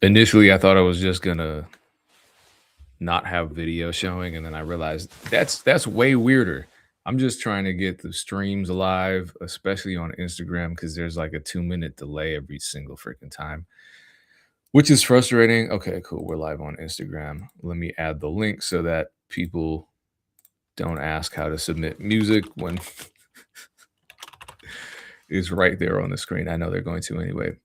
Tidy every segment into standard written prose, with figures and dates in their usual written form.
Initially, I thought I was just gonna not have video showing, and then I realized that's way weirder. I'm just trying to get the streams live, especially on Instagram, because there's like a 2-minute delay every single freaking time, which is frustrating. Okay, cool. We're live on Instagram. Let me add the link so that people don't ask how to submit music when it's right there on the screen. I know they're going to anyway.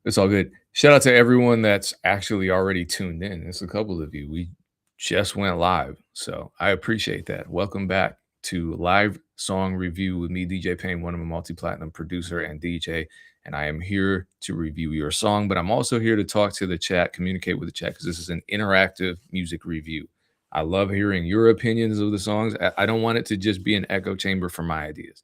It's all good. Shout out to everyone that's actually already tuned in. It's a couple of you. We just went live. So I appreciate that. Welcome back to Live Song Review with me, DJ Payne, one of a multi-platinum producer and DJ. And I am here to review your song, but I'm also here to talk to the chat, communicate with the chat, because this is an interactive music review. I love hearing your opinions of the songs. I don't want it to just be an echo chamber for my ideas.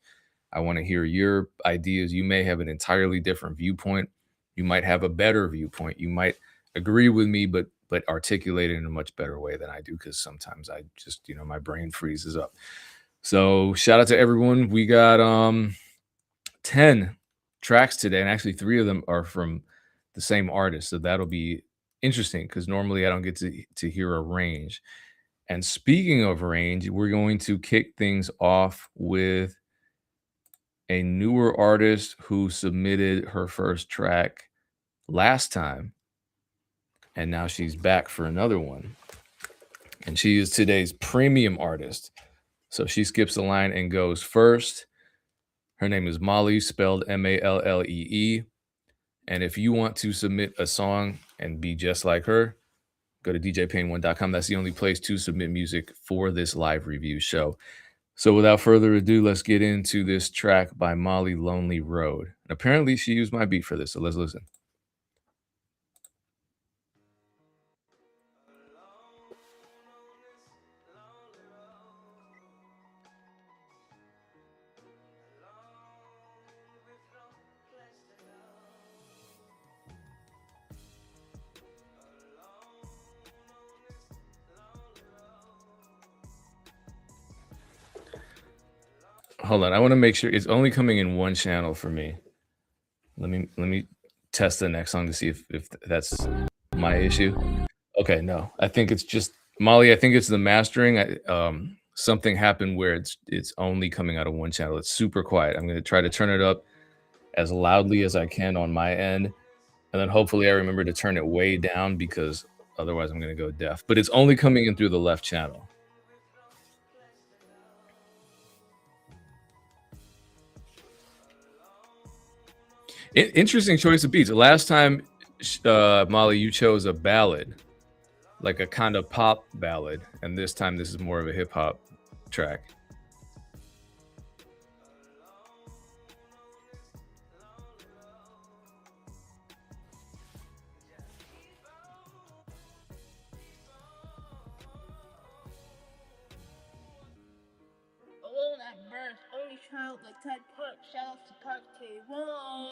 I want to hear your ideas. You may have an entirely different viewpoint. You might have a better viewpoint. You might agree with me, but articulate it in a much better way than I do, because sometimes I just, my brain freezes up. So shout out to everyone. We got 10 tracks today, and actually 3 of them are from the same artist. So that'll be interesting, because normally I don't get to hear a range. And speaking of range, we're going to kick things off with a newer artist who submitted her first track last time, and now she's back for another one. And she is today's premium artist. So she skips the line and goes first. Her name is Molly, spelled Mallee. And if you want to submit a song and be just like her, go to djpayne1.com. That's the only place to submit music for this live review show. So without further ado, let's get into this track by Molly, Lonely Road. And apparently she used my beat for this, so let's listen. Hold on, I want to make sure it's only coming in one channel for me. Let me test the next song to see if that's my issue. Okay, no, I think it's just Molly. I think it's the mastering. Something happened where it's only coming out of one channel. It's super quiet. I'm gonna try to turn it up as loudly as I can on my end, and then hopefully I remember to turn it way down, because otherwise I'm gonna go deaf. But it's only coming in through the left channel. Interesting choice of beats. Last time, Molly, you chose a ballad, like a kind of pop ballad, and this time this is more of a hip hop track. Alone at birth, only child like Ted Park. Shout out to Park K1.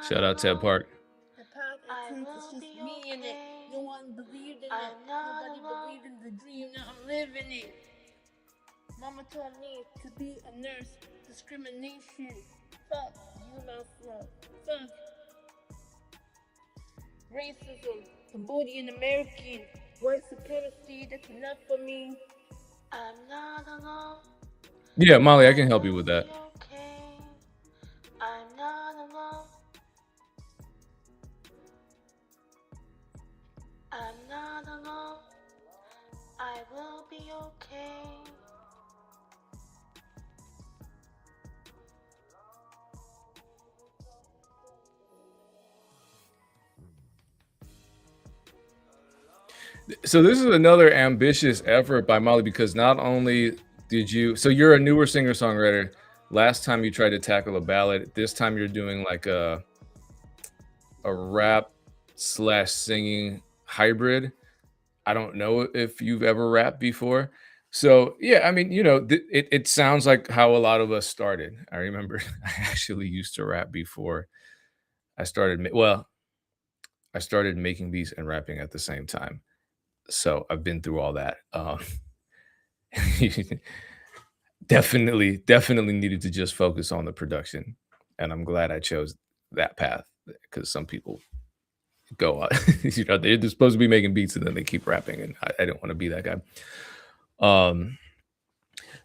Shout out Ted Park. The path I take is just me in it. No one believed in it. Nobody believed in the dream. Now I'm living it. Mama told me to be a nurse. Discrimination. Fuck you, mouth. Fuck racism. Cambodian American. White supremacy. That's enough for me. I'm not alone. Yeah, Molly, I can help you with that. Okay. I'm not alone. I'm not alone. I will be okay. So this is another ambitious effort by Molly, because not only did you, so you're a newer singer-songwriter. Last time you tried to tackle a ballad. This time you're doing like a rap slash singing hybrid. I don't know if you've ever rapped before. So yeah, I mean, it sounds like how a lot of us started. I remember I actually used to rap before I started. I started making beats and rapping at the same time. So I've been through all that. Definitely needed to just focus on the production, and I'm glad I chose that path, because some people go on. They're supposed to be making beats and then they keep rapping, and I don't want to be that guy. Um,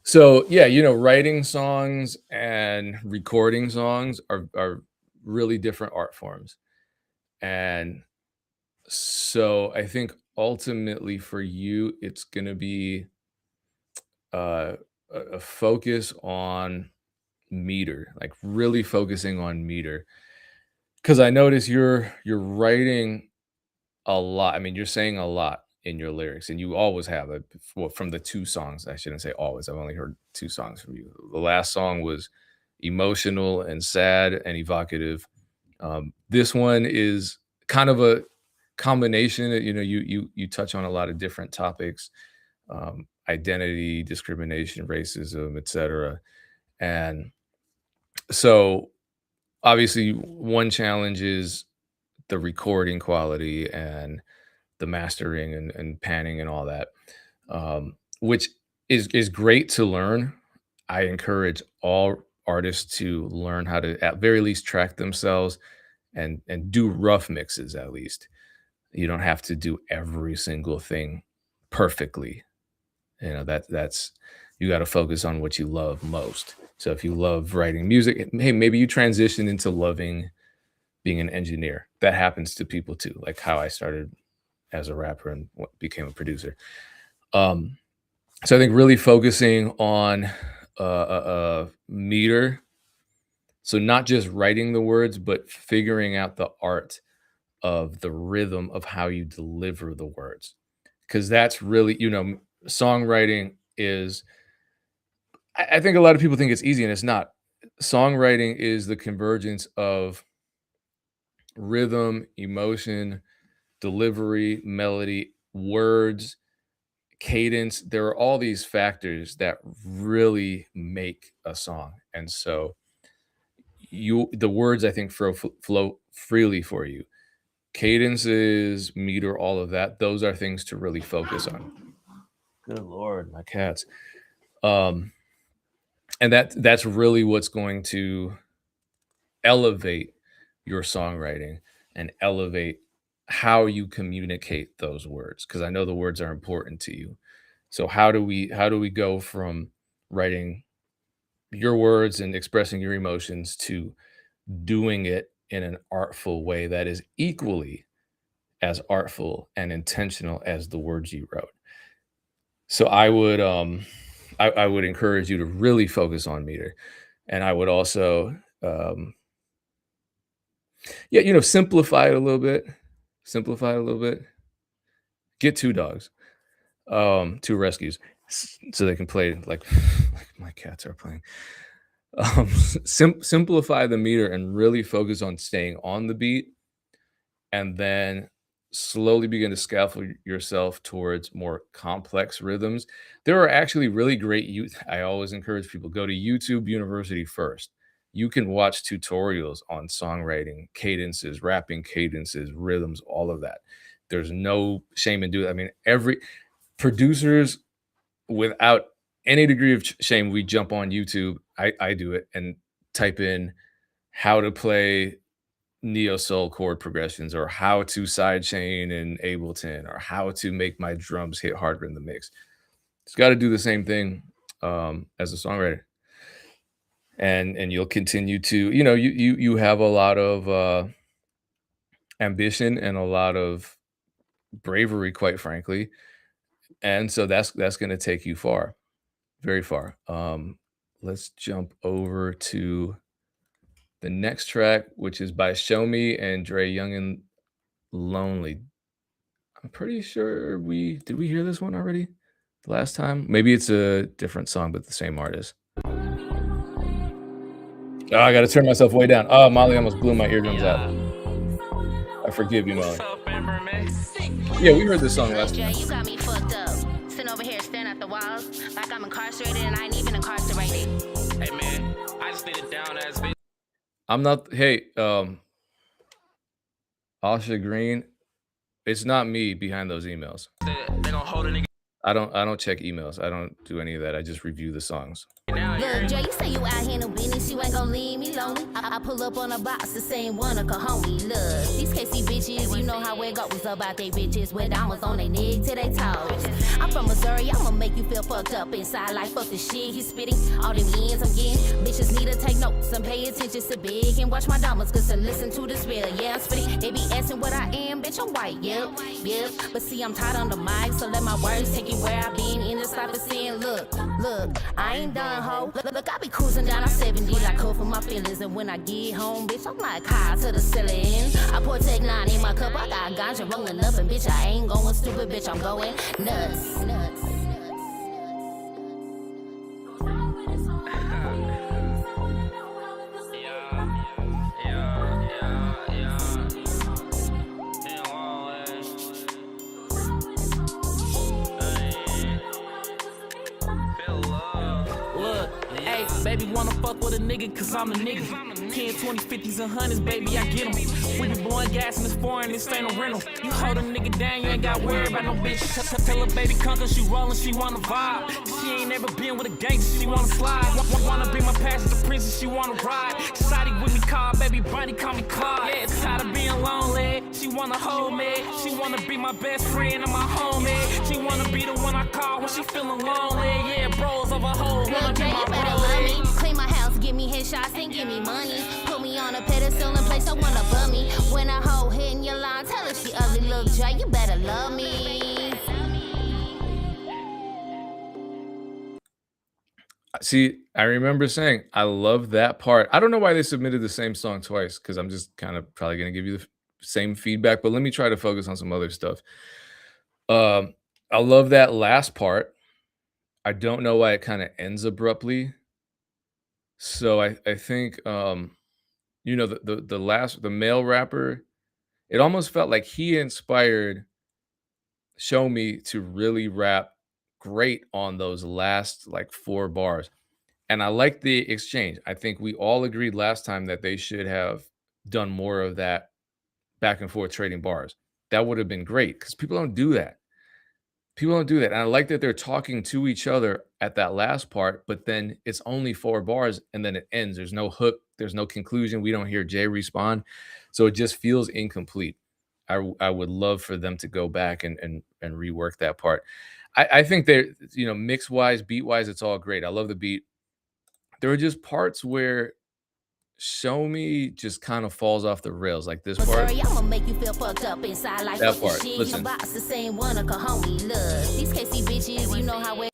so yeah, writing songs and recording songs are really different art forms, and so I think ultimately for you, it's gonna be uh, a focus on meter, like really focusing on meter. Because I notice you're writing a lot. I mean, you're saying a lot in your lyrics, and you always have it. Well, from the two songs, I shouldn't say always. I've only heard two songs from you. The last song was emotional and sad and evocative. This one is kind of a combination. You touch on a lot of different topics, identity, discrimination, racism, etc. And so, obviously, one challenge is the recording quality and the mastering and panning and all that, which is great to learn. I encourage all artists to learn how to, at very least, track themselves and do rough mixes at least. You don't have to do every single thing perfectly. That's you got to focus on what you love most. So if you love writing music, hey, maybe you transition into loving being an engineer. That happens to people too, like how I started as a rapper and became a producer. Um, so I think really focusing on meter. So not just writing the words, but figuring out the art of the rhythm of how you deliver the words. Because that's really, songwriting is, I think a lot of people think it's easy and it's not. Songwriting is the convergence of rhythm, emotion, delivery, melody, words, cadence. There are all these factors that really make a song. And so the words I think flow freely for you. Cadences, meter, all of that. Those are things to really focus on. Good Lord, my cats. Um, and that's really what's going to elevate your songwriting and elevate how you communicate those words, because I know the words are important to you. So how do we go from writing your words and expressing your emotions to doing it in an artful way that is equally as artful and intentional as the words you wrote? So I would encourage you to really focus on meter, and I would also yeah, simplify it a little bit. Simplify it a little bit. Get two dogs, two rescues, so they can play like my cats are playing. Simplify the meter and really focus on staying on the beat, and then slowly begin to scaffold yourself towards more complex rhythms. There are actually really great youth. I always encourage people, go to YouTube University first. You can watch tutorials on songwriting, cadences, rapping cadences, rhythms, all of that. There's no shame in doing it. I mean, every producers, without any degree of shame, we jump on YouTube. I do it and type in how to play neo soul chord progressions, or how to sidechain in Ableton, or how to make my drums hit harder in the mix. It's got to do the same thing as a songwriter, and you'll continue to, you have a lot of ambition and a lot of bravery, quite frankly, and so that's going to take you far, very far. Let's jump over to the next track, which is by Show Me and Dre Young and Lonely. I'm pretty sure we hear this one already the last time? Maybe it's a different song, but the same artist. Oh, I gotta turn myself way down. Oh, Molly almost blew my eardrums out. I forgive you, Molly. Yeah, we heard this song last time. You got me fucked up. Sitting over here staring at the walls like I'm incarcerated and I ain't even incarcerated. Hey man, I just need a down ass bitch. I'm not. Hey, Asha Green. It's not me behind those emails. They gonna hold a nigga. I don't check emails. I don't do any of that. I just review the songs. Look, Jay, you say you out here no business, you ain't gon' leave me lonely. I pull up on a box, the same one, a homie. Look, these KC bitches, you know how it goes about they bitches with diamonds on their neck to they toes. I'm from Missouri, I'ma make you feel fucked up inside like fuck the shit he's spitting. All them ends I'm getting, bitches need to take notes and pay attention to big and watch my diamonds, cause to listen to this real, yeah, I'm spitting. They be asking what I am, bitch, I'm white, yep. But see, I'm tight on the mic, so let my words take you where I been in the stop and saying, look, I ain't done, ho. Look, I be cruising down on 70 like cold for my feelings, and when I get home, bitch, I'm like high to the ceiling. I pour Tech 9 in my cup, I got ganja rolling up, and bitch, I ain't going stupid, bitch, I'm going nuts. Baby wanna fuck with a nigga cause I'm the nigga. 10, 20, 50s and 100s, baby, I get 'em. We be blowing gas in this foreign, this ain't a rental. You hold a nigga down, you ain't got worry about no bitch. Tell her baby come cause she rollin', she wanna vibe. She ain't never been with a gangster, she wanna slide. Wanna be my passenger to prison, she wanna ride. Society with me, call baby Bunny, call me Clyde. Yeah, tired of being lonely, she wanna hold me. She wanna be my best friend and my homie. She wanna be the one I call when she feeling lonely. Yeah, bros of a hoe, wanna be my bro. Clean my house, give me headshots and give me money. Put me on a pedestal and place someone above me. When a hoe hitting your line, tell her she ugly. Look, Dre, you better love me. See, I remember saying I love that part. I don't know why they submitted the same song twice, because I'm just kind of probably going to give you the same feedback, but let me try to focus on some other stuff. I love that last part. I don't know why it kind of ends abruptly. So I think the male rapper, it almost felt like he inspired Show Me to really rap great on those last like 4 bars. And I like the exchange. I think we all agreed last time that they should have done more of that back and forth trading bars. That would have been great because people don't do that. People don't do that. And I like that they're talking to each other at that last part, but then it's only 4 bars and then it ends. There's no hook, there's no conclusion. We don't hear Jay respond. So it just feels incomplete. I would love for them to go back and rework that part. I think they're, mix wise, beat wise, it's all great. I love the beat. There are just parts where Show Me just kind of falls off the rails, like this part. Sorry, I'ma make you feel fucked up inside like that part. Listen. The same one, a homie. Look, these KC bitches, you know how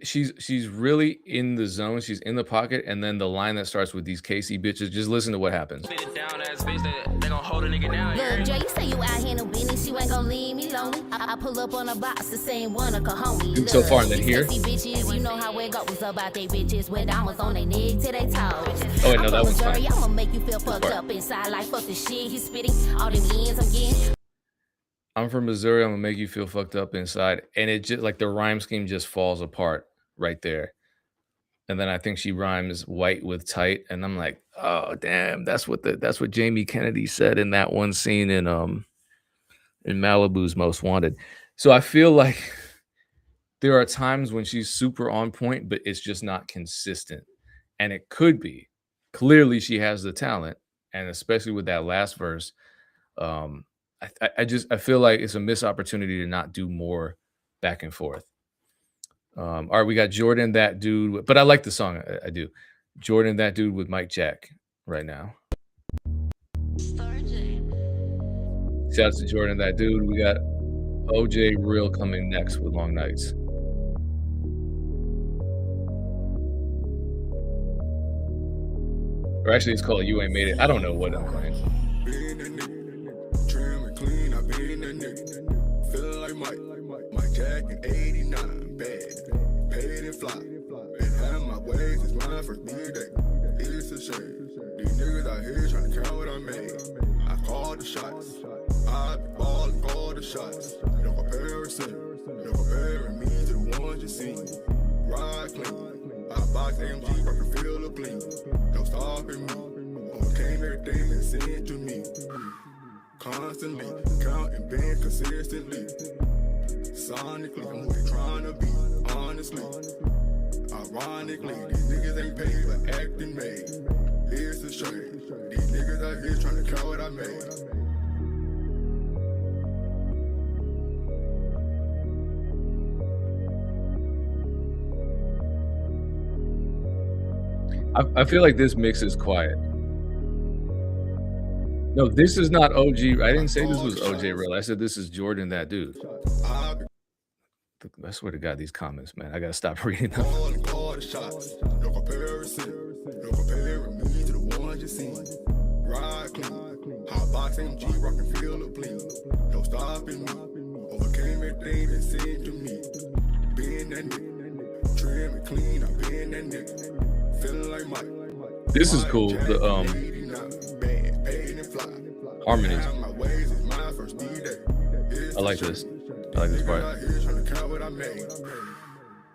she's really in the zone. She's in the pocket, and then the line that starts with these KC bitches. Just listen to what happens. They gon' hold a nigga down. Look, Jay, you say you out here no business, you ain't gon' leave me lonely. I pull up on a box, the same one, a homie. So far, and then here. KC bitches, you know how it goes about they bitches with diamonds on their neck to they toes. Oh wait, no, that one's fine. I'ma make you feel fucked up inside like fuck the shit he's spitting. All them ends I'm getting. I'm from Missouri. I'm gonna make you feel fucked up inside, and it just like the rhyme scheme just falls apart right there. And then I think she rhymes white with tight, and I'm like, oh damn, that's what Jamie Kennedy said in that one scene in Malibu's Most Wanted. So I feel like there are times when she's super on point, but it's just not consistent, and it could be. Clearly, she has the talent, and especially with that last verse, I feel like it's a missed opportunity to not do more back and forth. All right, we got Jordan, That Dude, but I like the song. I do. Jordan, That Dude with Mike Jack right now. Shout out to Jordan, That Dude. We got OJ Real coming next with Long Nights. Or actually, it's called You Ain't Made It. I don't know what I'm playing. Feel like Mike Jack in 89, bad, paid and fly. And have my ways, it's my first day. It's a shame. These niggas out here trying to count what I made. I called the shots. I be ballin', call the shots. No comparison. No comparing me to the ones you see. Ride clean. I box AMG, I can feel the bleed. No stopping me. Overcame everything that said to me. Constantly counting bands consistently. Sonically, I'm who they tryna be, honestly. Ironically, these niggas ain't paid for acting made. It's a shame. These niggas out here tryna count what I made. I feel like this mix is quiet. No, this is not OG. I didn't say this was OJ Real. I said this is Jordan, that dude. I swear to God, these comments, man. I gotta stop reading them. All the shots, no comparison, no comparing me to the ones you seen. Ride clean, hot box MG, rockin' feel the bleed. No stopping me, overcame everything that said to me. Being that nigga, trim and clean, I been that nigga. Feeling like Mike. This is cool. The harmonies. I like this. I like this part.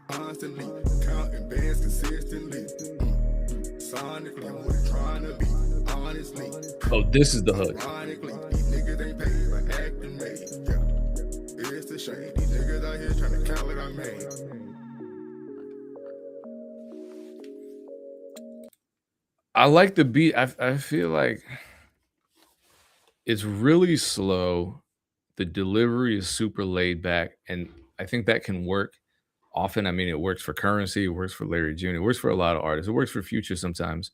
Constantly counting bands consistently. Sonically, I'm what I'm trying to be. Honestly. Oh, this is the hook. Ironically, these niggas ain't paid for acting made. Yeah, it's a shame. These niggas out here trying to count what I made. I like the beat. I feel like it's really slow. The delivery is super laid back, and I think that can work often. I mean, it works for Currency, it works for Larry June, it works for a lot of artists. It works for Future sometimes.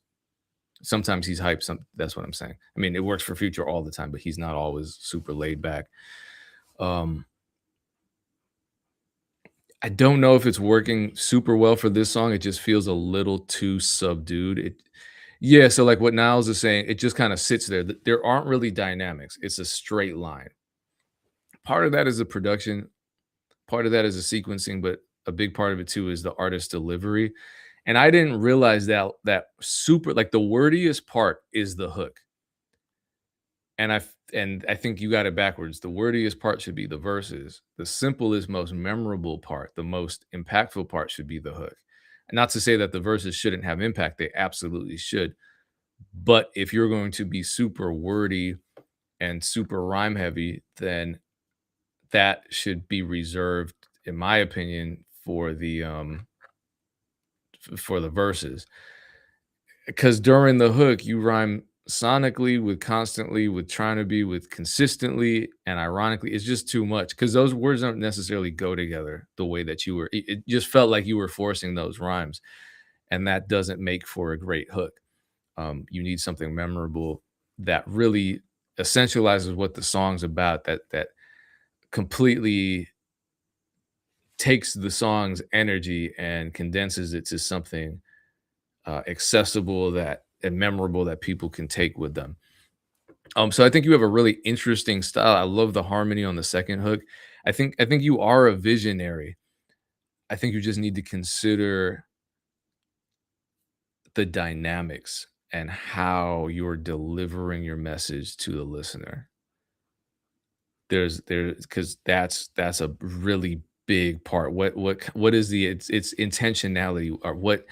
Sometimes he's hyped. That's what I'm saying. I mean, it works for Future all the time, but he's not always super laid back. I don't know if it's working super well for this song. It just feels a little too subdued. Yeah, so like what Niles is saying, it just kind of sits there. There aren't really dynamics. It's a straight line. Part of that is the production, part of that is the sequencing, but a big part of it too is the artist delivery. And I didn't realize that super, like, the wordiest part is the hook. And I think you got it backwards. The wordiest part should be the verses. The simplest, most memorable part, the most impactful part should be the hook. And not to say that the verses shouldn't have impact, they absolutely should. But if you're going to be super wordy and super rhyme heavy, then that should be reserved, in my opinion, for the verses. Because during the hook, you rhyme sonically with constantly, with trying to be, with consistently, and ironically. It's just too much because those words don't necessarily go together the way that you were. It just felt like you were forcing those rhymes, and that doesn't make for a great hook. You need something memorable that really essentializes what the song's about, that completely takes the song's energy and condenses it to something accessible and memorable that people can take with them. So I think you have a really interesting style. I love the harmony on the second hook. I think you are a visionary. I think you just need to consider the dynamics and how you're delivering your message to the listener. Because that's a really big part. What is it's intentionality, or what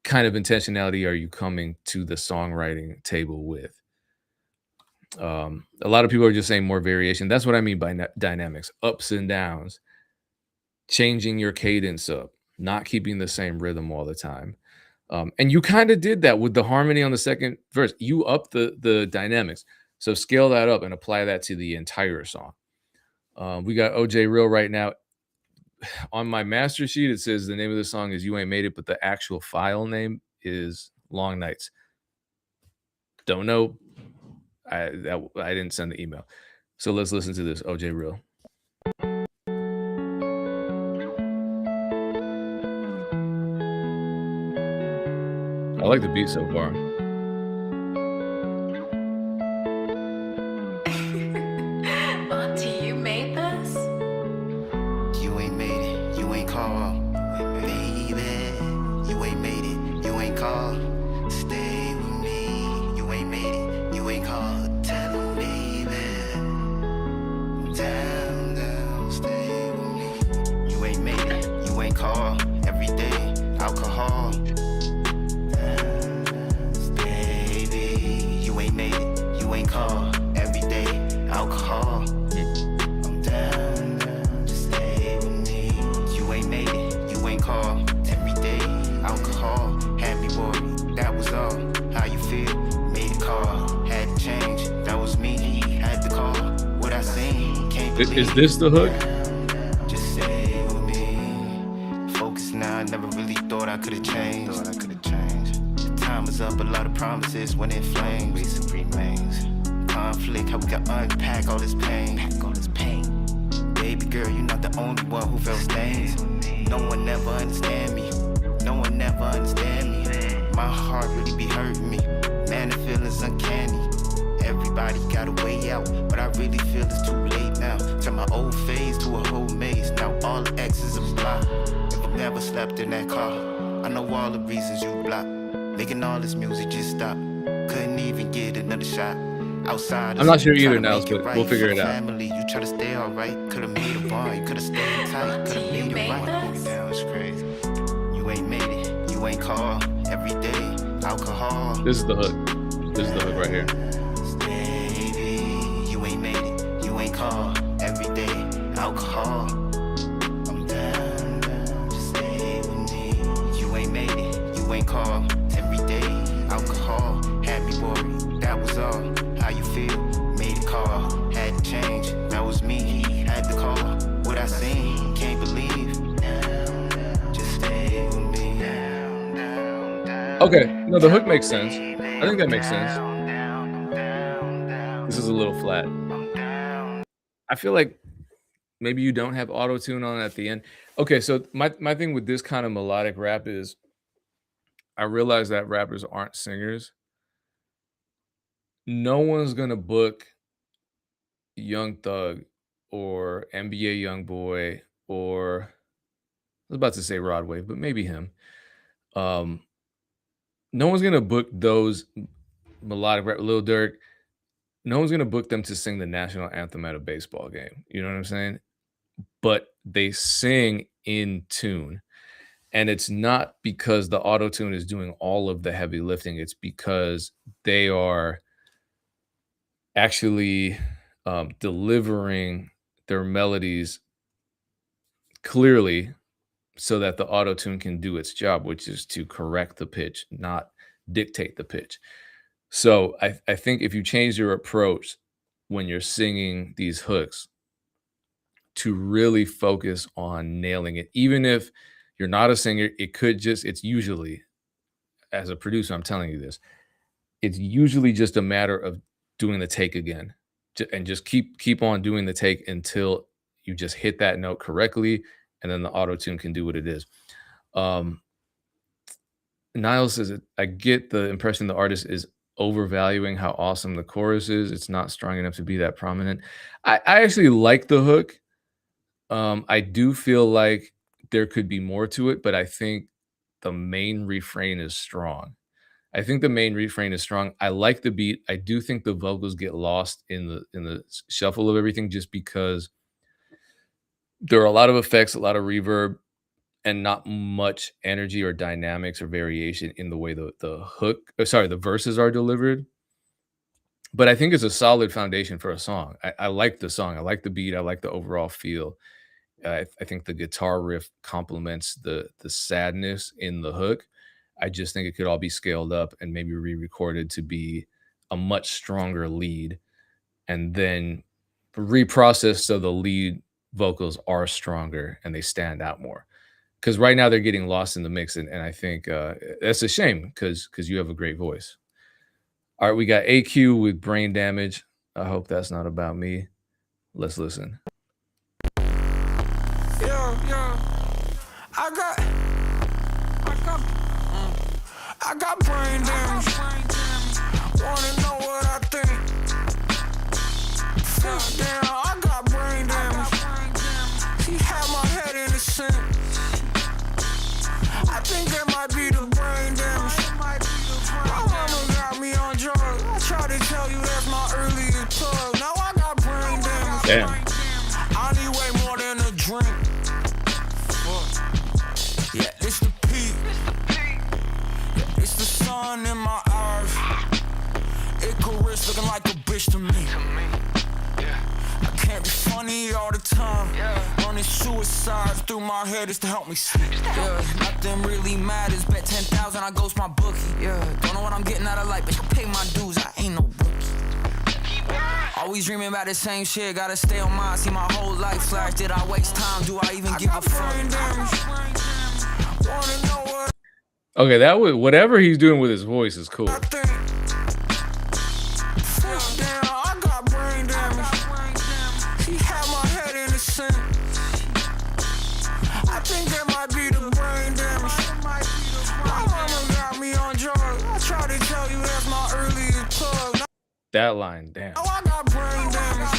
kind of intentionality are you coming to the songwriting table with? A lot of people are just saying more variation. That's what I mean by dynamics, ups and downs, changing your cadence up, not keeping the same rhythm all the time. And you kind of did that with the harmony on the second verse. You upped the dynamics. So scale that up and apply that to the entire song. We got OJ Real right now. On my master sheet, it says the name of the song is You Ain't Made It, but the actual file name is Long Nights. Don't know. I didn't send the email. So let's listen to this, OJ Real. I like the beat so far. Auntie, you made this? You ain't made it, you ain't called, baby. You ain't made it, you ain't called. Stay with me. You ain't made it, you ain't called. Tell him, baby. Down, stay with me. You ain't made it, you ain't called. Every day, alcohol. Baby, you ain't made it, you ain't called. Every day, alcohol. I'm down, just stay Is this the hook? Just stay with me. Focus now, I never really thought I could've changed. The time is up, a lot of promises went in flames. Reason remains. Conflict, how we got unpack all this pain. Baby girl, you're not the only one who felt stains. No one never understand me. My heart really be hurting me. Man, the feeling's uncanny. Everybody got a way out, but I really feel it's too late now. Turn my old phase to a whole maze. Now all the exes are blocked. If you never slept in that car, I know all the reasons you blocked. Making all this music just stop. Couldn't even get another shot. Outside, I'm not sure either, Niles, but we'll figure it out. Family, you try to stay alright. Could've made a bond, you could've stayed tight. Could've made it right. Down, it's crazy. You ain't made it, you ain't called. Every day, alcohol. This is the hook. This is the hook right here. Baby, you ain't made it, you ain't called. Every day, alcohol. I'm down, just stay with me. You ain't made it, you ain't called. Every day, alcohol. Had me worried, that was all. How you feel? Made a call, had to change. That was me, had to call. What I seen, can't believe. Just stay with me. Okay, no, the hook makes sense. I think that makes sense. This is a little flat. I feel like maybe you don't have auto-tune on at the end. Okay, so my thing with this kind of melodic rap is I realize that rappers aren't singers. No one's gonna book Young Thug or NBA Youngboy or I was about to say Rod Wave, but maybe him. No one's gonna book those melodic rap, Lil Durk. No one's gonna book them to sing the national anthem at a baseball game. You know what I'm saying? But they sing in tune. And it's not because the auto tune is doing all of the heavy lifting. It's because they are actually delivering their melodies clearly so that the auto tune can do its job, which is to correct the pitch, not dictate the pitch. So I think if you change your approach when you're singing these hooks to really focus on nailing it, even if you're not a singer, it's usually, as a producer, I'm telling you this, it's usually just a matter of doing the take again and just keep on doing the take until you just hit that note correctly, and then the auto tune can do what it is. Niles says, I get the impression the artist is overvaluing how awesome the chorus is. It's not strong enough to be that prominent. I actually like the hook. I do feel like there could be more to it, but I think the main refrain is strong. I like the beat. I do think the vocals get lost in the shuffle of everything just because there are a lot of effects, a lot of reverb, and not much energy or dynamics or variation in the way the verses are delivered. But I think it's a solid foundation for a song. I like the song. I like the beat. I like the overall feel. I think the guitar riff complements the sadness in the hook. I just think it could all be scaled up and maybe re-recorded to be a much stronger lead and then reprocessed so the lead vocals are stronger and they stand out more. Because right now they're getting lost in the mix, and I think that's a shame because you have a great voice. All right, we got AQ with Brain Damage. I hope that's not about me. Let's listen. I got brain damage. Wanna know what I think? Damn, I got brain damage. He had my head in the sink. I think it might be the brain damage. My mama got me on drugs. I tried to tell you that's my earliest plug. Now I got brain damage. Damn. I need way more than a drink. Yeah, it's the peak. Yeah, it's the sun in my eyes. Icarus looking like a bitch to me. I can't be funny all the time. Running suicides through my head is to help me sleep. Nothing really matters. Bet 10,000 I ghost my bookie. Don't know what I'm getting out of life, but you pay my dues. I ain't no rookie. always dreaming about the same shit. Gotta stay on mine, see my whole life flash. Did I waste time? Do I even give a fuck? Wanna know what Okay, that was whatever he's doing with his voice is cool. I think? Fuck down, I got brain damage. He had my head in the sand. I think that might be the brain damage. My mama got me on drugs. I tried to tell you that's my earliest plug. That line, damn. Now I got brain damage.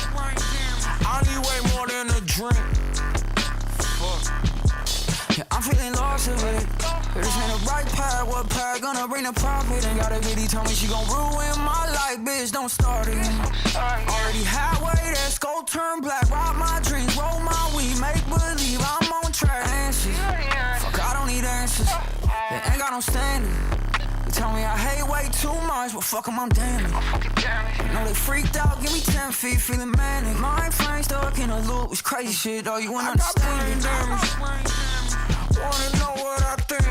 I need way more than a drink. Yeah, I'm feeling lost of it. But this ain't the right path. What path gonna bring the profit? And got a bitty told me she gon' ruin my life. Bitch, don't start it. Already halfway there. Skull turn black. Rob my dreams. Roll my weed. Make believe I'm on track. Answers. Fuck, I don't need answers. They ain't got no standard. They tell me I hate way too much. But fuck 'em, I'm damaged. I know they freaked out. Give me 10 feet. Feeling manic. Mind frame stuck in a loop. It's crazy shit, though. You wouldn't understand it. Wanna know what I think?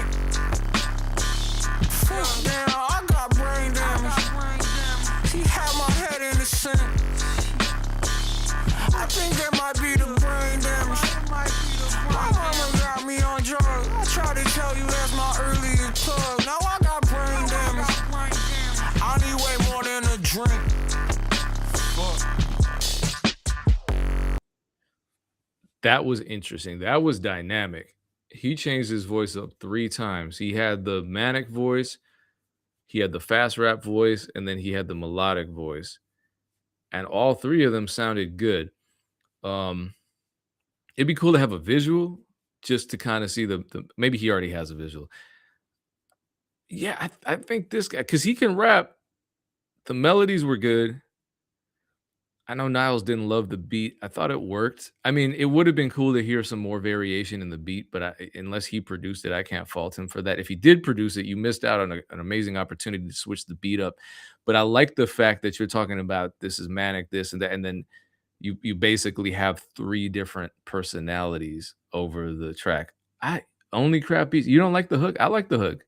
Fuck down, I got brain damage. He had my head in the sand. I think that might be the brain damage. My mama got me on drugs. I tried to tell you that's my earliest plug. Now I got brain damage. I need way more than a drink. That was interesting. That was dynamic. He changed his voice up 3 times. He had the manic voice, he had the fast rap voice, and then he had the melodic voice. And all 3 of them sounded good. It'd be cool to have a visual just to kind of see the maybe he already has a visual. Yeah, I think this guy, because he can rap. The melodies were good. I know Niles didn't love the beat. I thought it worked. I mean, it would have been cool to hear some more variation in the beat, but unless he produced it, I can't fault him for that. If he did produce it, you missed out on an amazing opportunity to switch the beat up. But I like the fact that you're talking about this is manic, this and that, and then you basically have 3 different personalities over the track. I only crap beats. You don't like the hook? I like the hook.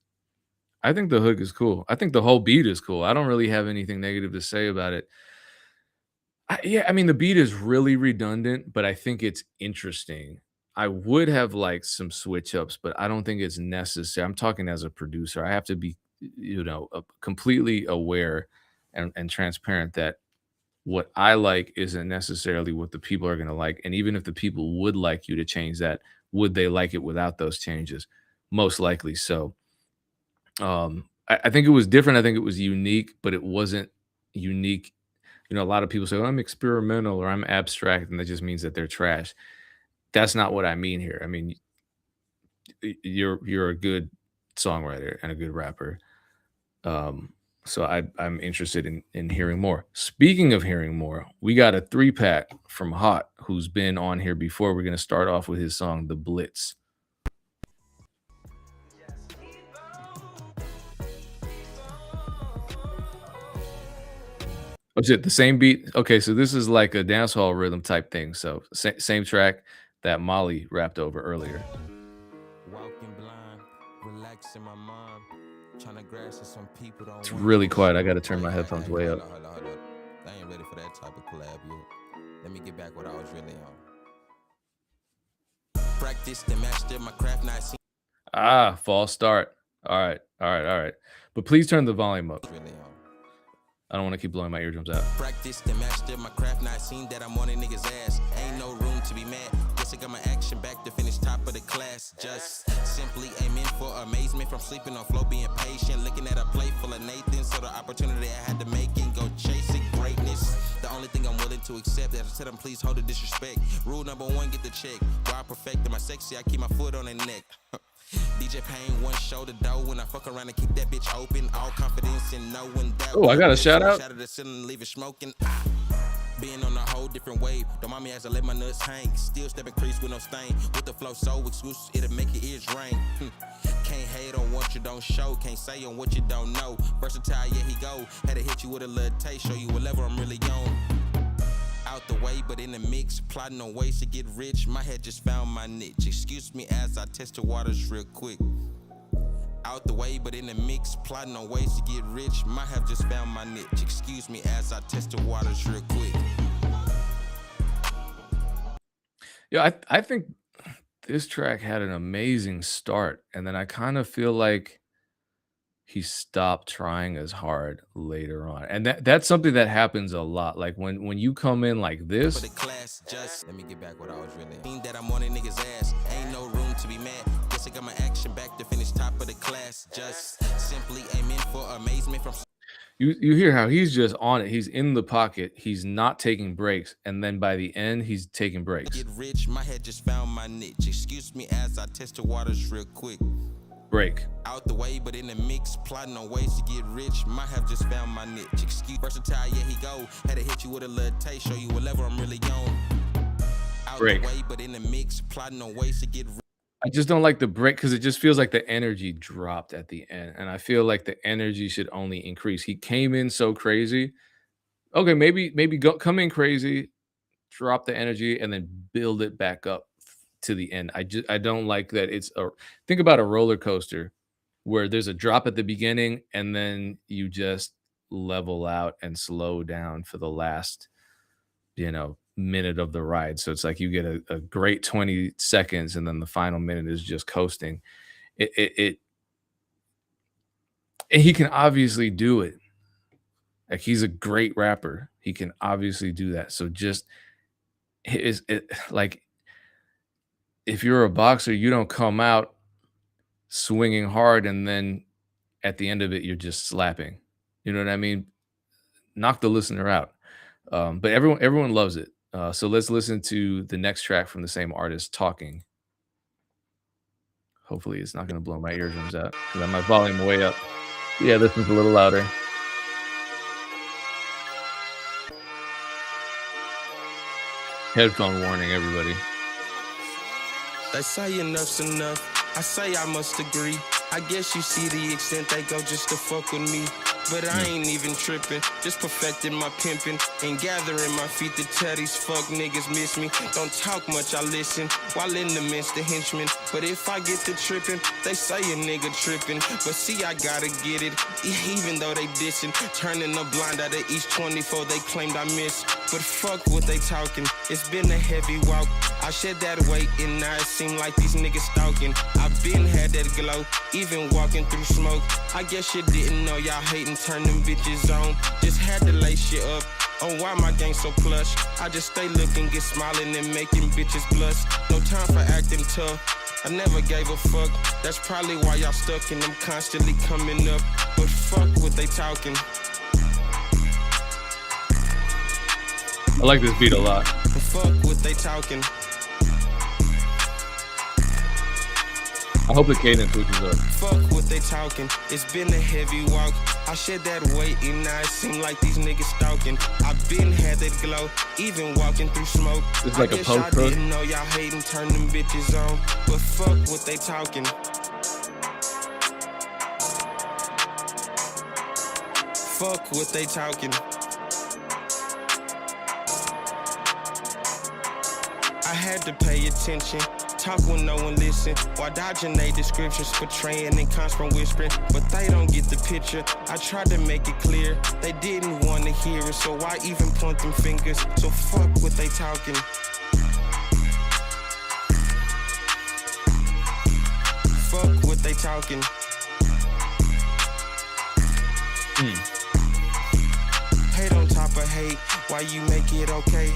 I think the hook is cool. I think the whole beat is cool. I don't really have anything negative to say about it. Yeah, I mean, the beat is really redundant, but I think it's interesting. I would have liked some switch ups, but I don't think it's necessary. I'm talking as a producer. I have to be, completely aware and transparent that what I like isn't necessarily what the people are going to like. And even if the people would like you to change that, would they like it without those changes? Most likely so. I think it was different. I think it was unique, but it wasn't unique. A lot of people say, "Oh, I'm experimental or I'm abstract," and that just means that they're trash. That's not what I mean here. I mean, you're a good songwriter and a good rapper. So I'm interested in hearing more. Speaking of hearing more, we got a 3-pack from Hot, who's been on here before. We're gonna start off with his song "The Blitz." Oh shit, the same beat. Okay, so this is like a dancehall rhythm type thing. So same track that Molly rapped over earlier. Walking blind, relaxing my mind, trying to grasp some people don't. It's really quiet. I got to turn my headphones way up. Hold on. I ain't ready for that type of collab yet. Let me get back what I was really on. Practice the master my craft, not seen. False start. All right. But please turn the volume up. Really on. I don't want to keep blowing my eardrums out. Practice the master my craft, not seen that I'm on a nigga's ass. Ain't no room to be mad. Guess I got my action back to finish top of the class. Just simply aiming for amazement from sleeping on flow, being patient, looking at a plate full of Nathan. So the opportunity I had to make and go chasing greatness. The only thing I'm willing to accept is I tell them please hold the disrespect. Rule number 1, get the check. While I perfect my sexy, I keep my foot on their neck. DJ Payne, one shoulder dough when I fuck around and keep that bitch open. All confidence and knowing that. Oh, I got a shout out. Shout out to the ceiling, leave it smoking. Being on a whole different wave. Don't mind me as I let my nuts hang. Still stepping crease with no stain. With the flow so exclusive, it'll make your ears ring. Can't hate on what you don't show. Can't say on what you don't know. Versatile, yeah, he go. Had to hit you with a little taste. Show you what level I'm really on. Out the way, but in the mix, plotting on ways to get rich. My head just found my niche. Excuse me as I test the waters real quick. Out the way, but in the mix, plotting on ways to get rich. My have just found my niche. Excuse me as I test the waters real quick. Yeah, I think this track had an amazing start, and then I kind of feel like he stopped trying as hard later on, and that's something that happens a lot. Like when you come in like For the this, class, just let me get back what I was really. Mean that I'm on a nigga's ass. Ain't no room to be mad. Guess I got my action back to finish top of the class. Just simply aiming for amazement from. you hear how he's just on it. He's in the pocket. He's not taking breaks, and then by the end, he's taking breaks. Get rich, my head just found my niche. Excuse me as I test the waters real quick. Break. Out the way, but in the mix, plotting on ways to get rich. Might have just found my niche. Excuse versatile, yeah he go. Had to hit you with a little taste, show you what level I'm really on. Out Break. the way, but in the mix, plotting on ways to get rich. I just don't like the break because it just feels like the energy dropped at the end, and I feel like the energy should only increase. He came in so crazy. Okay, maybe go come in crazy, drop the energy, and then build it back up to the end. I don't like that. It's a think about a roller coaster where there's a drop at the beginning and then you just level out and slow down for the last minute of the ride. So it's like you get a great 20 seconds and then the final minute is just coasting. It and he can obviously do it. Like he's a great rapper. He can obviously do that. So just like if you're a boxer, you don't come out swinging hard and then at the end of it you're just slapping. You know what I mean? Knock the listener out. But everyone loves it. So let's listen to the next track from the same artist, Talking. Hopefully it's not going to blow my eardrums out because I have my volume way up. Yeah, this one's a little louder. Headphone warning, everybody. They say enough's enough. I say I must agree. I guess you see the extent they go just to fuck with me. But I ain't even tripping, just perfecting my pimping and gathering my feet to tell these fuck niggas miss me. Don't talk much, I listen, while in the midst of henchmen. But if I get to tripping, they say a nigga tripping. But see, I gotta get it, even though they dissing. Turning a blind eye to each 24 they claimed I missed. But fuck what they talking, it's been a heavy walk. I shed that weight and now it seem like these niggas stalking. I been had that glow, even walking through smoke. I guess you didn't know y'all hating, turn them bitches on. Just had to lace shit up. Oh, why my gang so plush? I just stay looking, get smiling and making bitches blush. No time for acting tough. I never gave a fuck. That's probably why y'all stuck and I'm constantly coming up. But fuck what they talking. I like this beat a lot. Fuck what they talking. I hope the cadence switches up. Fuck what they talking. It's been a heavy walk. I shed that weight and now it seem like these niggas stalking. I been had that glow, even walking through smoke. It's like I a guess post y'all hook. didn't know y'all hating, turn them bitches on. But fuck what they talking. Fuck what they talking. I had to pay attention, talk when no one listen, while dodging they descriptions, portraying and constant whispering, but they don't get the picture. I tried to make it clear, they didn't want to hear it, so why even point them fingers? So fuck what they talking. Fuck what they talking. Hate on top of hate, why you make it okay?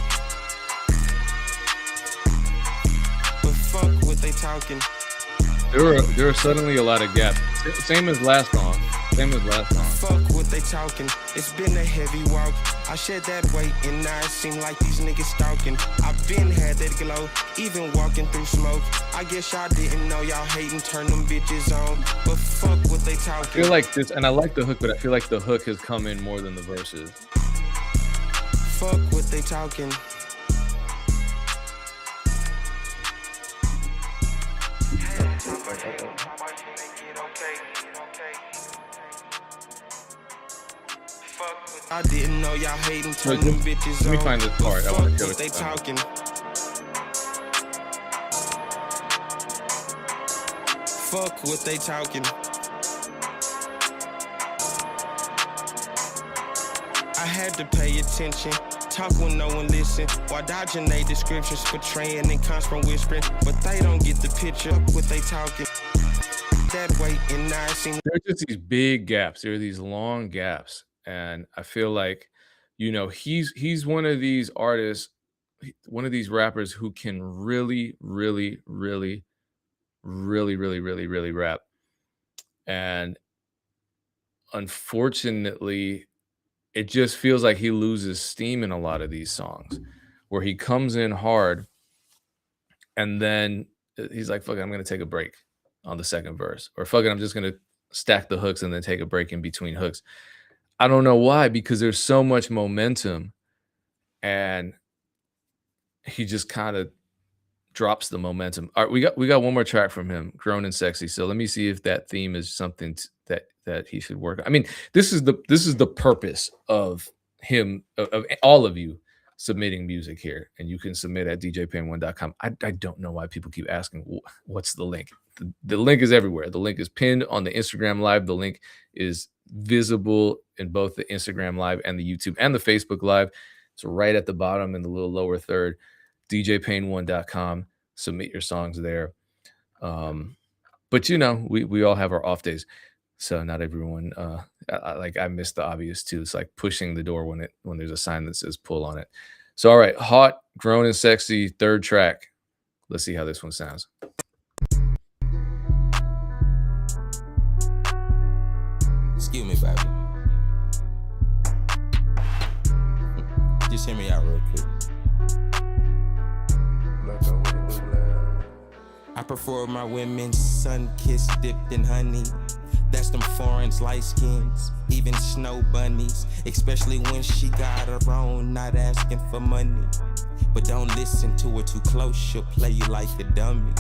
Fuck what they talking. There are suddenly a lot of gaps. Same as last song. Fuck what they talking. It's been a heavy walk. I shed that weight and now it seem like these niggas stalking. I been had that glow, even walking through smoke. I guess y'all didn't know y'all hating, turn them bitches on. But fuck what they talking. I feel like this, and I like the hook, but I feel like the hook has come in more than the verses. Fuck what they talking. I didn't know y'all hating, turn them bitches on. Let me find this part. I want to show what they talking. Fuck what they talking. I had to pay attention, talk when no one listen, while dodging they descriptions, portraying and constant whispering, but they don't get the picture what they talking. That way and now it seems There are just these big gaps. There are these long gaps, and I feel like, he's one of these artists, one of these rappers who can really, really, really, really, really, really, really rap. And unfortunately, it just feels like he loses steam in a lot of these songs, where he comes in hard and then he's like, "Fuck it, I'm gonna take a break on the second verse," or "Fuck it, I'm just gonna stack the hooks and then take a break in between hooks." I don't know why, because there's so much momentum, and he just kind of drops the momentum. All right, we got one more track from him, "Grown and Sexy." So let me see if that theme is something that he should work on. I mean, this is the purpose of him, of all of you submitting music here, and you can submit at djpain1.com. I don't know why people keep asking what's the link. The link is everywhere. The link is pinned on the Instagram live. The link is visible in both the Instagram live and the YouTube and the Facebook live. It's right at the bottom in the little lower third, djpain1.com. Submit your songs there. But we all have our off days, so not everyone. I missed the obvious too. It's like pushing the door when there's a sign that says pull on it. So all right, hot, grown and sexy, third track. Let's see how this one sounds. Excuse me, baby. Just hear me out real quick. I prefer my women sun-kissed, dipped in honey. That's them foreigns, light skins, even snow bunnies. Especially when she got her own, not asking for money. But don't listen to her too close, she'll play you like a dummy.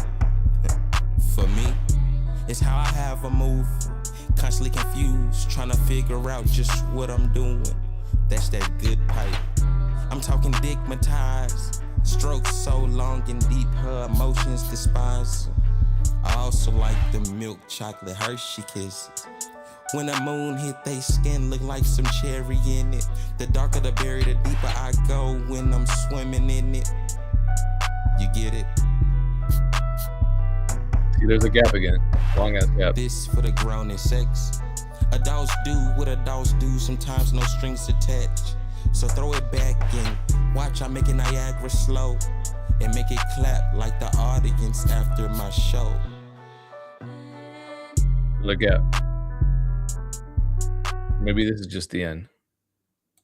For me, it's how I have her move. Constantly confused, trying to figure out just what I'm doing. That's that good pipe. I'm talking digmatized. Strokes so long and deep, her emotions despise. I also like the milk chocolate Hershey kisses. When the moon hit they skin, look like some cherry in it. The darker the berry, the deeper I go when I'm swimming in it. You get it? See, there's a gap again. Long ass gap. This for the grown and sex. Adults do what adults do, sometimes no strings attached. So throw it back and watch I make it Niagara slow and make it clap like the audience after my show. Look out. Maybe this is just the end.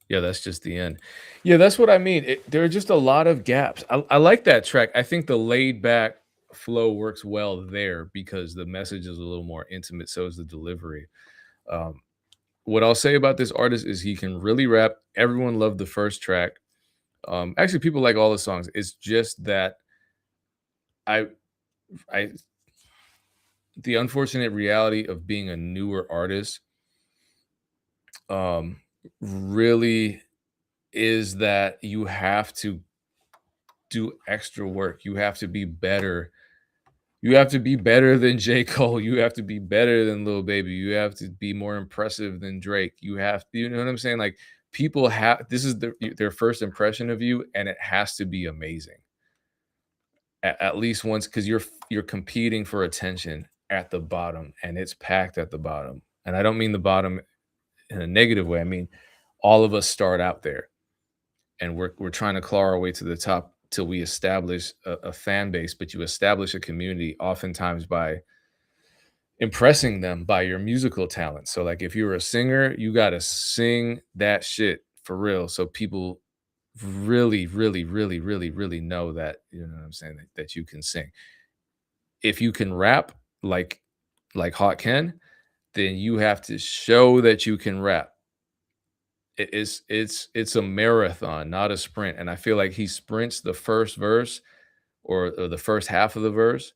Yeah, that's just the end. Yeah, that's what I mean. There are just a lot of gaps. I like that track. I think the laid back flow works well there because the message is a little more intimate. So is the delivery. What I'll say about this artist is he can really rap. Everyone loved the first track. Actually, people like all the songs. It's just that I the unfortunate reality of being a newer artist really is that you have to do extra work. You have to be better. You have to be better than J. Cole. You have to be better than Lil Baby. You have to be more impressive than Drake. You know what I'm saying? Like people have this is their first impression of you, and it has to be amazing. At least once, because you're competing for attention at the bottom, and it's packed at the bottom. And I don't mean the bottom in a negative way. I mean all of us start out there, and we're trying to claw our way to the top till we establish a fan base. But you establish a community oftentimes by impressing them by your musical talent. So like if you're a singer, you got to sing that shit for real, so people really, really, really, really, really know that, you know what I'm saying, that you can sing. If you can rap like Hawk can, then you have to show that you can rap. It's a marathon, not a sprint. And I feel like he sprints the first verse or the first half of the verse,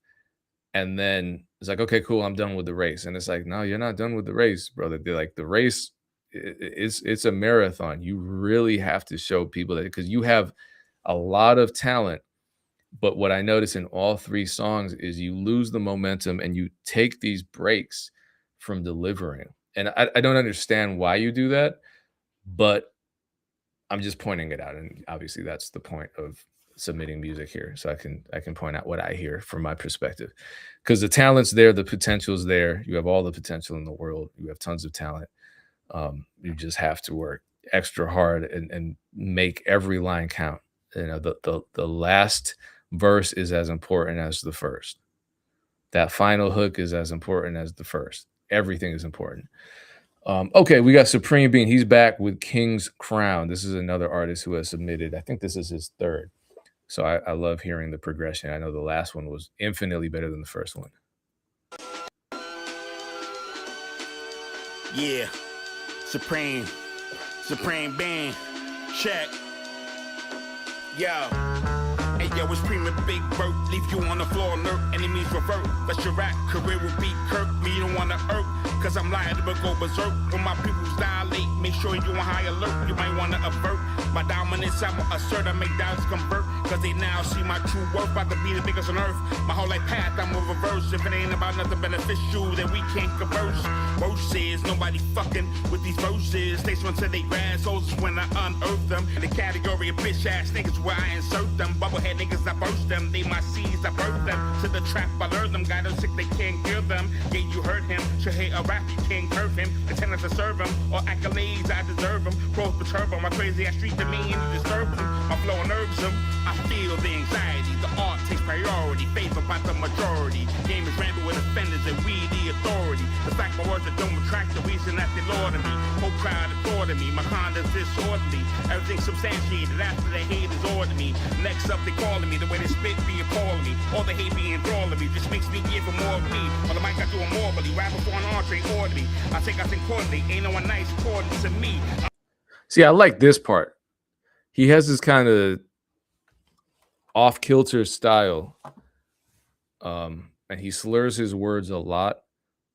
and then it's like, okay, cool, I'm done with the race. And it's like, no, you're not done with the race, brother. They're like the race it's a marathon. You really have to show people that because you have a lot of talent. But what I notice in all three songs is you lose the momentum and you take these breaks from delivering. And I don't understand why you do that, but I'm just pointing it out, and obviously that's the point of submitting music here, so I can point out what I hear from my perspective, because the talent's there, the potential's there. You have all the potential in the world. You have tons of talent. You just have to work extra hard and make every line count. You know, the last verse is as important as the first. That final hook is as important as the first. Everything is important. Okay, we got Supreme Being. He's back with King's Crown. This is another artist who has submitted. I think this is his third. So I love hearing the progression. I know the last one was infinitely better than the first one. Yeah, Supreme Being, check. Yo, hey yo, it's prima big bird, leave you on the floor alert, enemies revert, let your rap career will be kirk, me you don't wanna irk, cause I'm liable to go berserk, when my peoples dilate, make sure you on high alert, you might wanna avert, my dominance I will assert, I make doubts convert, cause they now see my true worth, about to be the biggest on earth, my whole life path I'm a reverse, if it ain't about nothing beneficial, then we can't converse, verses, nobody fucking with these verses, they swim to they assholes when I unearth them, in the category of bitch ass niggas where I insert them, bubblehead niggas I burst them, they my seeds I birth them, to the trap I lure them, got them sick they can't kill them, yeah you heard him, should hate a rap you can't curve him, intended to serve him, or accolades I deserve them, growth perturb them, my crazy ass street demean disturb them, my flow unnerves them, I feel the anxiety, the art takes priority, favor by the majority, game is rampant with offenders and we the authority, the fact my words that don't retract the reason that they lord me, whole crowd adore me, my conduct's disorderly, everything substantiated after the hate is ordered me, next up they calling me, the way they spit be appalling me, all the hate be enthralling me, just makes me give them more of me, on the mic I do them morbidly, rapper for an entree order me, I think quarterly, ain't no one nice according to me. See, I like this part. He has this kind of off-kilter style, and he slurs his words a lot,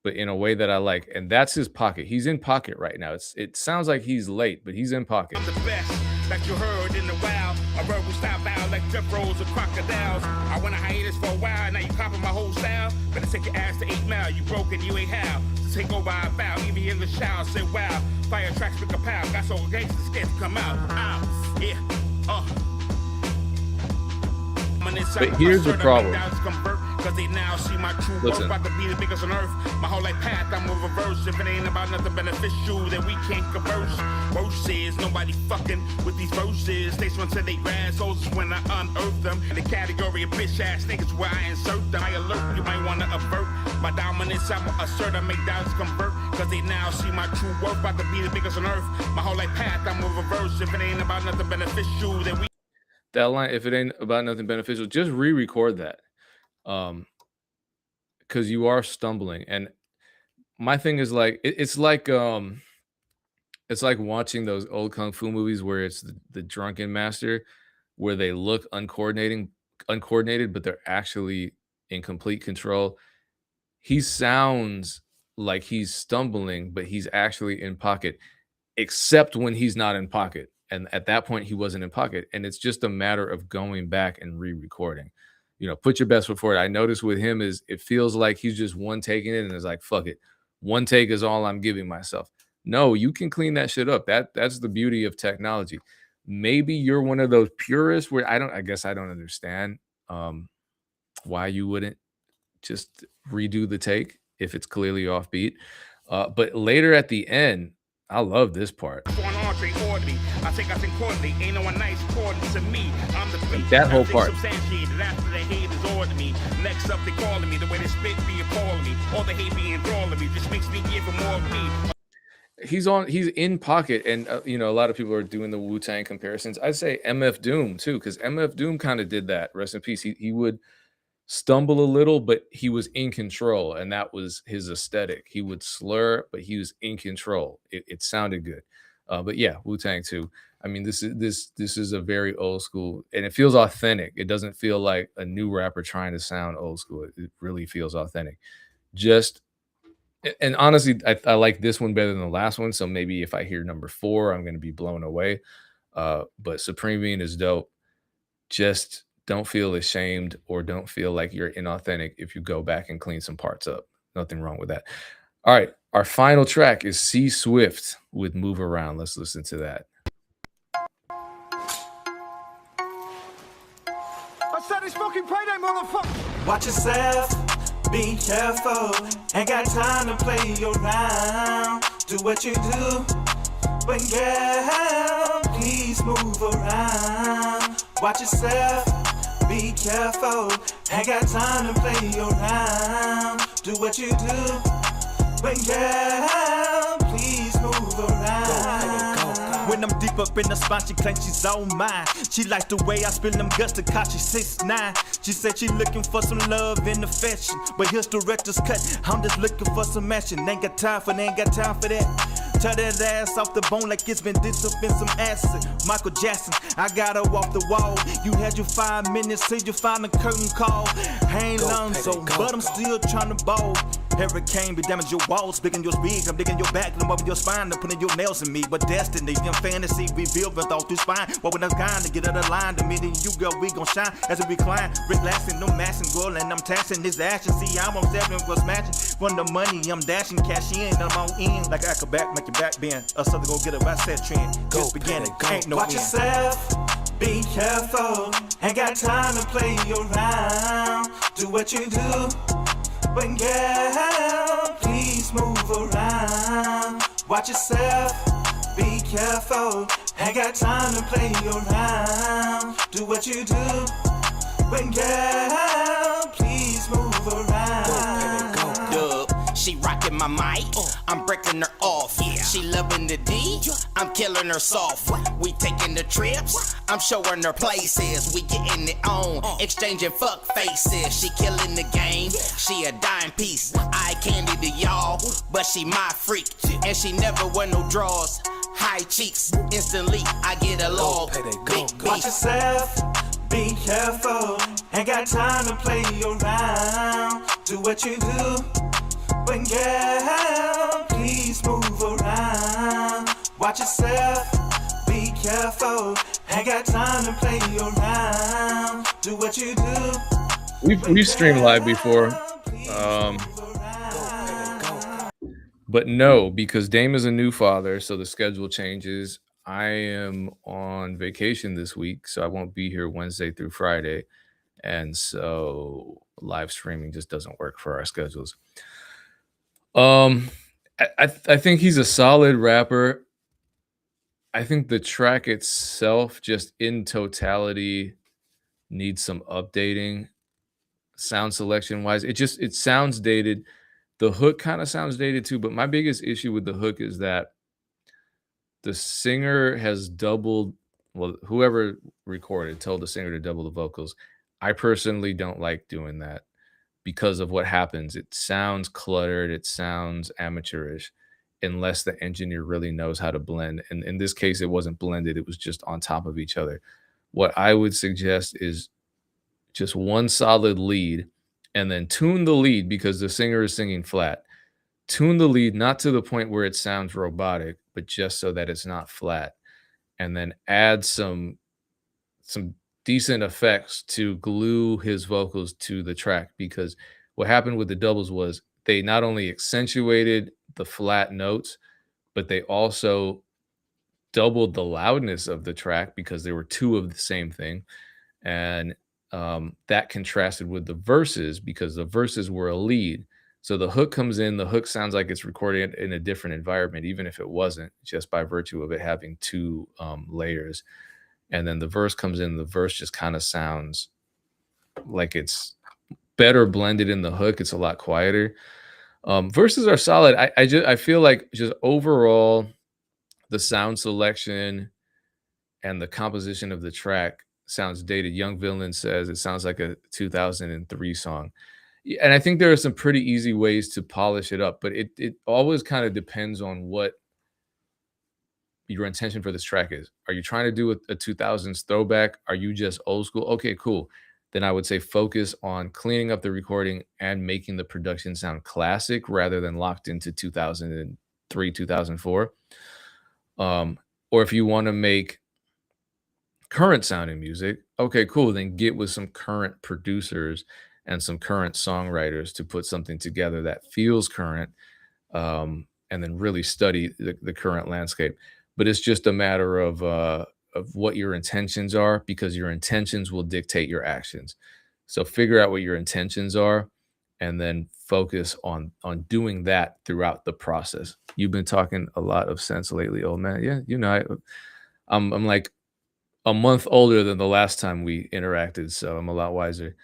but in a way that I like, and that's his pocket. He's in pocket right now. It sounds like he's late, but he's in pocket. I'm the best that you heard in the wild. A verbal style vow like death rolls of crocodiles. I went a hiatus for a while, now you copy my whole style. Better take your ass to 8 Mile, you broken, you ain't how. To take over I vow, even in the shower, say wow. Fire tracks pick a pow, got so gangsters scared to come out. Yeah, But here's the problem. Cause they now see my true worth, about to be the biggest on earth. My whole life path, I'm a reverse. If it ain't about nothing beneficial, then we can't converse. Verses, nobody fucking with these verses. They swim to they assholes when I unearth them. In the category of bitch ass niggas where I insert them. I alert, you might wanna avert. My dominance, I'm assert, I make doubts convert. Cause they now see my true worth, about to be the biggest on earth. My whole life path, I'm a reverse. If it ain't about nothing beneficial, then we. That line, if it ain't about nothing beneficial, just re-record that. Because you are stumbling, and my thing is like it's like watching those old kung fu movies where it's the drunken master, where they look uncoordinated, but they're actually in complete control. He sounds like he's stumbling, but he's actually in pocket, except when he's not in pocket. And at that point, he wasn't in pocket, and it's just a matter of going back and re-recording. You know, put your best foot forward. I noticed with him is it feels like he's just one taking it and it's like, fuck it. One take is all I'm giving myself. No, you can clean that shit up. That's the beauty of technology. Maybe you're one of those purists where I guess I don't understand why you wouldn't just redo the take if it's clearly offbeat. But later at the end, I love this part. I think quarterly, ain't no one nice according to me. I'm the beat. That whole part. Substantiated after the hate is ordered me. Next up they calling me, the way they spit be appalling me. All the hate be enthralling me, just makes me give them more of me. He's in pocket, and you know, a lot of people are doing the Wu-Tang comparisons. I'd say MF Doom too, because MF Doom kind of did that. Rest in peace. He would stumble a little, but he was in control, and that was his aesthetic. He would slur, but he was in control. It sounded good. But yeah, Wu-Tang too. I mean, this is a very old school, and it feels authentic. It doesn't feel like a new rapper trying to sound old school. It really feels authentic. And honestly, I like this one better than the last one. So maybe if I hear number 4, I'm going to be blown away. But Supreme Being is dope. Just don't feel ashamed or don't feel like you're inauthentic if you go back and clean some parts up. Nothing wrong with that. All right. Our final track is C Swift with Move Around. Let's listen to that. set this fucking payday, motherfucker. Watch yourself, be careful. Ain't got time to play around. Do what you do, but girl, please move around. Watch yourself, be careful. Ain't got time to play around. Do what you do, but girl, please move around. When I'm deep up in the spot, she claims she's on mine. She likes the way I spill them guts to caught she 6'9". She said she looking for some love and affection, but here's the rector's cut. I'm just looking for some action. Ain't got time for that. Tear that ass off the bone like it's been dipped up in some acid. Michael Jackson, I got her off the wall. You had your 5 minutes till you find a curtain call. I ain't long so, but I'm still trying to ball. Hurricane be damaging your walls, picking your speed. I'm digging your back, I'm over your spine, I'm putting your nails in me. But destiny, them fantasy we build with all through spine. What when I'm kind to get out of line, the minute you go, we gon' shine as we climb. Rick Lasting, no mashing, girl, and I'm taxing his action. See, I'm on 7 for smashing. From the money, I'm dashing, cash in, I'm on in. Like I could make your back bend, or something go get a right set trend. Just beginning, ain't no watch end. Yourself, be careful. Ain't got time to play around. Do what you do. But girl, please move around. Watch yourself, be careful. Ain't got time to play around. Do what you do. But girl, please move around. She rockin' my mic, I'm breaking her off. She loving the D, I'm killing her soft. We taking the trips, I'm showing her places. We getting it on, exchanging fuck faces. She killing the game, she a dime piece. Eye candy to y'all, but she my freak. And she never wear no drawers, high cheeks. Instantly, I get a log, big beat. Watch yourself, be careful. Ain't got time to play around. Do what you do. But girl, please move around. Watch yourself, be careful. Ain't got time to play around. Do what you do. We've streamed live before, but no, because Dame is a new father, so the schedule changes. I am on vacation this week, so I won't be here Wednesday through Friday, and so live streaming just doesn't work for our schedules. I think he's a solid rapper. I think the track itself, just in totality, needs some updating, sound selection wise. It sounds dated. The hook kind of sounds dated too, but my biggest issue with the hook is that the singer has doubled. Well, whoever recorded told the singer to double the vocals. I personally don't like doing that, because of what happens. It sounds cluttered, it sounds amateurish, unless the engineer really knows how to blend. And in this case, it wasn't blended, it was just on top of each other. What I would suggest is just one solid lead, and then tune the lead, because the singer is singing flat. Tune the lead, not to the point where it sounds robotic, but just so that it's not flat. And then add some decent effects to glue his vocals to the track, because what happened with the doubles was they not only accentuated the flat notes, but they also doubled the loudness of the track, because there were 2 of the same thing. And that contrasted with the verses, because the verses were a lead. So the hook comes in, the hook sounds like it's recorded in a different environment, even if it wasn't, just by virtue of it having 2 layers. And then the verse comes in, the verse just kind of sounds like it's better blended in the hook. It's a lot quieter. Verses are solid. I feel like just overall, the sound selection and the composition of the track sounds dated. Young Villain says it sounds like a 2003 song. And I think there are some pretty easy ways to polish it up, but it always kind of depends on what your intention for this track is. Are you trying to do a 2000s throwback? Are you just old school? Okay, cool. Then I would say focus on cleaning up the recording and making the production sound classic rather than locked into 2003, 2004. Or if you want to make current sounding music, okay, cool. Then get with some current producers and some current songwriters to put something together that feels current, and then really study the current landscape. But it's just a matter of of what your intentions are, because your intentions will dictate your actions. So figure out what your intentions are and then focus on doing that throughout the process. You've been talking a lot of sense lately, old man. Yeah, I'm like a month older than the last time we interacted, so I'm a lot wiser.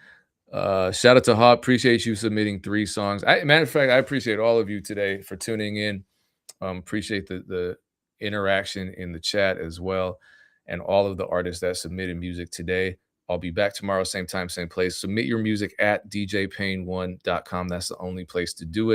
Shout out to Hop. Appreciate you submitting 3 songs. Matter of fact, I appreciate all of you today for tuning in. Appreciate the interaction in the chat as well, and all of the artists that submitted music today. I'll be back tomorrow, same time, same place. Submit your music at djpayne1.com. That's the only place to do it.